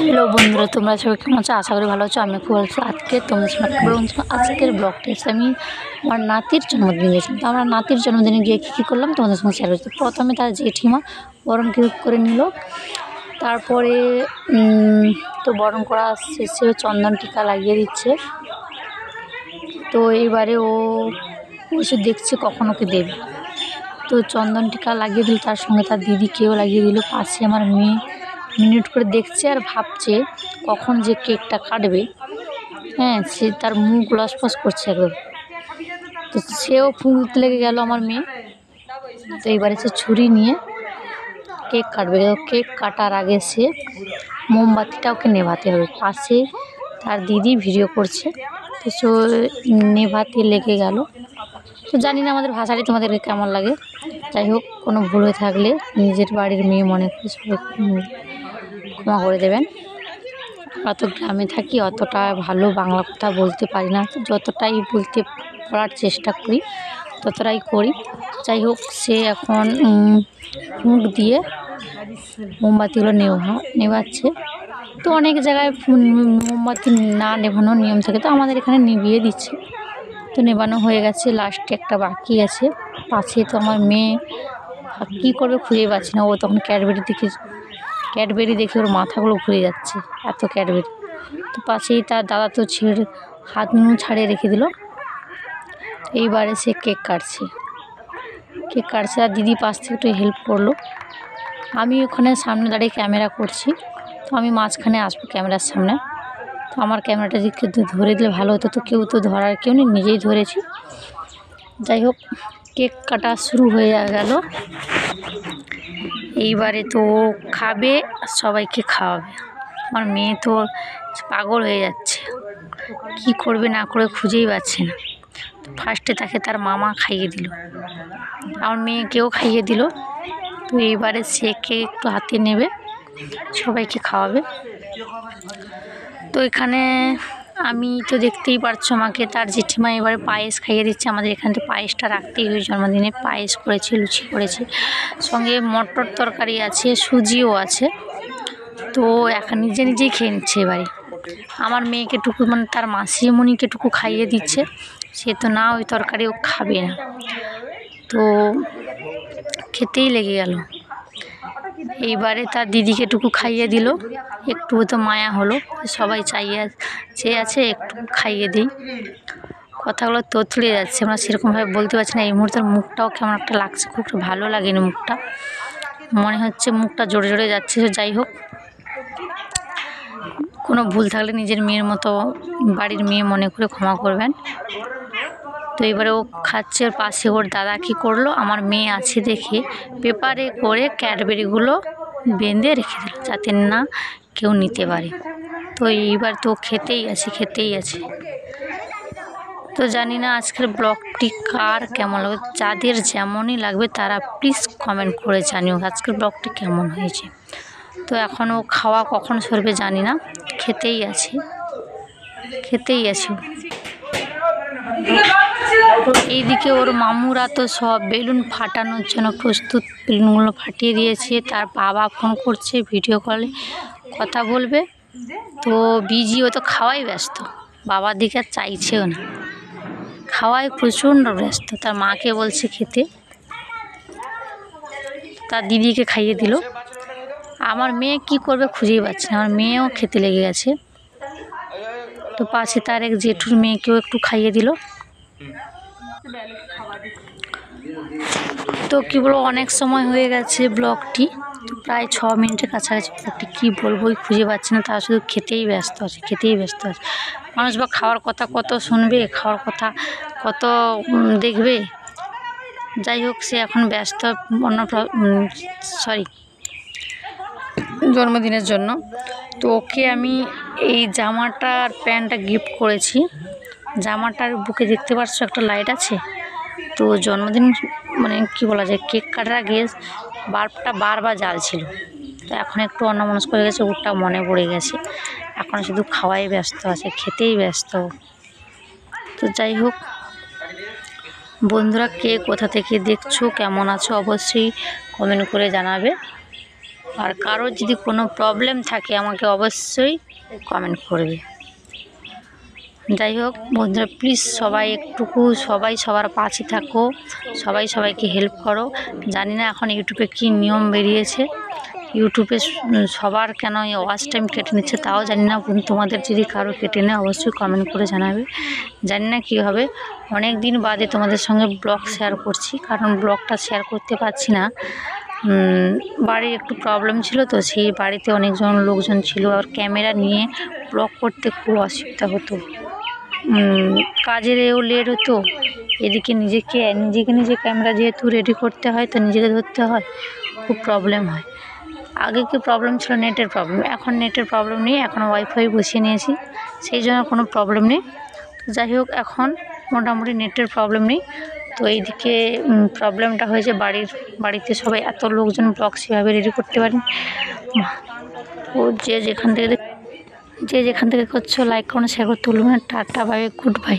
Hello বন্ধুরা, তোমরা সবাই কেমন আছো? আশা করি ভালো আছো। আমি খুব ভালো আছি। আজকে তোমাদের সঙ্গে আজকের ব্লগটা এসে আমি আমার নাতির জন্মদিনে গেছিলাম। তো আমরা নাতির জন্মদিনে গিয়ে কী করলাম তোমাদের সঙ্গে শেয়ার করছি। প্রথমে তার জেঠিমা বরণ করে নিল। তারপরে তো বরণ করা শেষে চন্দন টিকা লাগিয়ে দিচ্ছে। তো এইবারে ও বসে দেখছে কখন ওকে দেবে। তো চন্দন টিকা লাগিয়ে দিল, তার সঙ্গে তার দিদিকেও লাগিয়ে দিল। পাশে আমার মেয়ে মিনিট করে দেখছে আর ভাবছে কখন যে কেকটা কাটবে। হ্যাঁ, সে তার মুখ লসফস করছে একদম। তো সেও ফুল লেগে গেল আমার মেয়ে। তো এইবারে সে ছুরি নিয়ে কেক কাটবে। কেক কাটার আগে সে মোমবাতিটা ওকে নেভাতে হবে। পাশে তার দিদি ভিডিও করছে। তো সে নেভাতে লেগে গেল। তো জানি না আমাদের ভাষাটি তোমাদেরকে কেমন লাগে। যাই হোক, কোনো ভুল হয়ে থাকলে নিজের বাড়ির মেয়ে মনে করে সবাই ক্ষমা করে দেবেন। অত গ্রামে থাকি, অতটা ভালো বাংলা কথা বলতে পারি না। যতটাই বলতে পারার চেষ্টা করি ততটাই করি। যাই হোক, সে এখন মুখ দিয়ে মোমবাতিগুলো নেভাচ্ছে। তো অনেক জায়গায় মোমবাতি না নেভানোর নিয়ম থাকে, তো আমাদের এখানে নিভিয়ে দিচ্ছে। তো নেভানো হয়ে গেছে, লাস্টে একটা বাকি আছে। পাশে তো আমার মেয়ে কী করবে খুঁজেই পাচ্ছি না। ও তখন ক্যাডবেরি দেখে ওর মাথাগুলো ঘুরে যাচ্ছে, এত ক্যাডবেরি। তো পাশেই তার দাদা তো হাত ছাড়িয়ে রেখে দিল। এইবারে সে কেক কাটছে। আর দিদি পাশ থেকে একটু হেল্প করলো। আমি ওখানে সামনে দাঁড়িয়ে ক্যামেরা করছি। তো আমি মাঝখানে আসবো ক্যামেরার সামনে। তো আমার ক্যামেরাটা দিকে ধরে দিলে ভালো হতো। তো কেউ তো ধরার কেউ নেই, নিজেই ধরেছি। যাই হোক, কেক কাটা শুরু হয়ে গেল। এইবারে তো খাবে, সবাইকে খাওয়াবে। আমার মেয়ে তো পাগল হয়ে যাচ্ছে, কি করবে না করে খুঁজেই পাচ্ছে না। ফার্স্টে তাকে তার মামা খাইয়ে দিল, আমার মেয়েকেও খাইয়ে দিল। তো এইবারে সে কেক একটু হাতে নেবে, সবাইকে খাওয়াবে। তো এখানে আমি তো দেখতেই পারছো আমাকে তার জেঠিমা এবারে পায়েস খাইয়ে দিচ্ছে। আমাদের এখানে তো পায়েসটা রাখতেই হয় জন্মদিনে। পায়েস করেছে, লুচি করেছে, সঙ্গে মটর তরকারি আছে, সুজিও আছে। তো এখন নিজেই খেয়ে নিচ্ছে এবারে। আমার মেয়েকে টুকু মানে তার মাসিমণিকে টুকু খাইয়ে দিচ্ছে। সে তো না, ওই তরকারি ও খাবে না। তো খেতেই লেগে গেল। এইবারে তার দিদিকে টুকু খাইয়ে দিল। একটু তো মায়া হলো, সবাই চেয়ে আছে একটু খাইয়ে দিই। কথাগুলো তোতলে যাচ্ছে, আমরা সেরকমভাবে বলতে পারছি না। এই মুহূর্তের মুখটাও কেমন একটা লাগছে, খুব ভালো লাগেনি মুখটা, মনে হচ্ছে মুখটা জোরে জোরে যাচ্ছে। যাই হোক, কোনো ভুল থাকলে নিজের মেয়ের মতো বাড়ির মেয়ে মনে করে ক্ষমা করবেন। তো এবারে ও খাচ্ছে। ওর পাশে ওর দাদা কী করলো, আমার মেয়ে আছে দেখে পেপারে করে ক্যাডবেরিগুলো বেঁধে রেখে দিল, যাতে না কেউ নিতে পারে। তো এইবার তো খেতেই আছে। তো জানি না আজকের ব্লগটি কার কেমন লাগবে। যাদের যেমনই লাগবে তারা প্লিজ কমেন্ট করে জানিও আজকের ব্লগটি কেমন হয়েছে। তো এখন ও খাওয়া কখন সরবে জানি না, খেতেই আছে। এইদিকে ওর মামুরা তো সব বেলুন ফাটানোর জন্য প্রস্তুত, বেলুনগুলো ফাটিয়ে দিয়েছে। তার বাবা ফোন করছে, ভিডিও কলে কথা বলবে। তো বিজি, ও তো খাওয়াই ব্যস্ত, বাবার দিকে আর চাইছেও না, খাওয়ায় প্রচণ্ড ব্যস্ত। তার মাকে বলছে খেতে, তার দিদিকে খাইয়ে দিল। আমার মেয়ে কি করবে খুঁজেই পাচ্ছে না, আমার মেয়েও খেতে লেগে গেছে। তো পাশে তার এক জেঠুর মেয়েকেও একটু খাইয়ে দিল। তো কী বলবো, অনেক সময় হয়ে গেছে ব্লগটি, তো প্রায় 6 মিনিটের কাছাকাছি ব্লগটি। কী বলবো খুঁজে পাচ্ছে না, তারা শুধু খেতেই ব্যস্ত আছে। মানুষ বা খাওয়ার কথা কত শুনবে, খাওয়ার কথা কত দেখবে। যাই হোক, সে এখন ব্যস্ত জন্মদিনের জন্য। তো ওকে আমি এই জামাটা আর প্যান্টটা গিফট করেছি। জামাটার বুকে দেখতে পাচ্ছ একটা লাইট আছে। তো জন্মদিন মানে কি বলা যায়, কেক কাটার আগে বাল্বটা বারবার জ্বালছিল। তো এখন একটু অন্যমনস্ক হয়ে গেছে, ওটা মনে পড়ে গেছে। এখন শুধু খাওয়াই ব্যস্ত আছে, খেতেই ব্যস্ত। তো যাই হোক বন্ধুরা, কে কোথা থেকে দেখছো, কেমন আছো, অবশ্যই কমেন্ট করে জানাবে। আর কারোর যদি কোনো প্রবলেম থাকে আমাকে অবশ্যই কমেন্ট করবে। যাই হোক বন্ধুরা, প্লিজ সবাই সবাই সবার পাশে থাকো, সবাই সবাইকে হেল্প করো। জানি না এখন ইউটিউবে কী নিয়ম বেরিয়েছে, ইউটিউবে সবার কেন এই ওয়াচ টাইম কেটে নিচ্ছে তাও জানি না। তোমাদের যদি কারো কেটে নেয় অবশ্যই কমেন্ট করে জানাবে। জানি না কী হবে, অনেক দিন বাদে তোমাদের সঙ্গে ব্লগ শেয়ার করছি, কারণ ব্লগটা শেয়ার করতে পারছি না। বাড়ির একটু প্রবলেম ছিল, তো সেই বাড়িতে অনেকজন লোকজন ছিল, আর ক্যামেরা নিয়ে ব্লগ করতে খুব অসুবিধা হতো। কাজেরও লেট হতো, এদিকে নিজে ক্যামেরা যেহেতু রেডি করতে হয়, তো নিজেকে ধরতে হয়, খুব প্রবলেম হয়। আগে কি প্রবলেম ছিল, নেটের প্রবলেম। এখন নেটের প্রবলেম নেই, এখন ওয়াইফাই বসিয়ে নিয়েছি, সেই জন্য কোনো প্রবলেম নেই। তো যাই হোক, এখন মোটামুটি নেটের প্রবলেম নেই। তো এইদিকে প্রবলেমটা হয়েছে বাড়িতে সবাই এত লোকজন ব্লগ সেভাবে রেডি করতে পারেন। ও যে যেখান থেকে করছো লাইক করুন, শেয়ার করতে ভুলবেন না। Tata, bye, good by.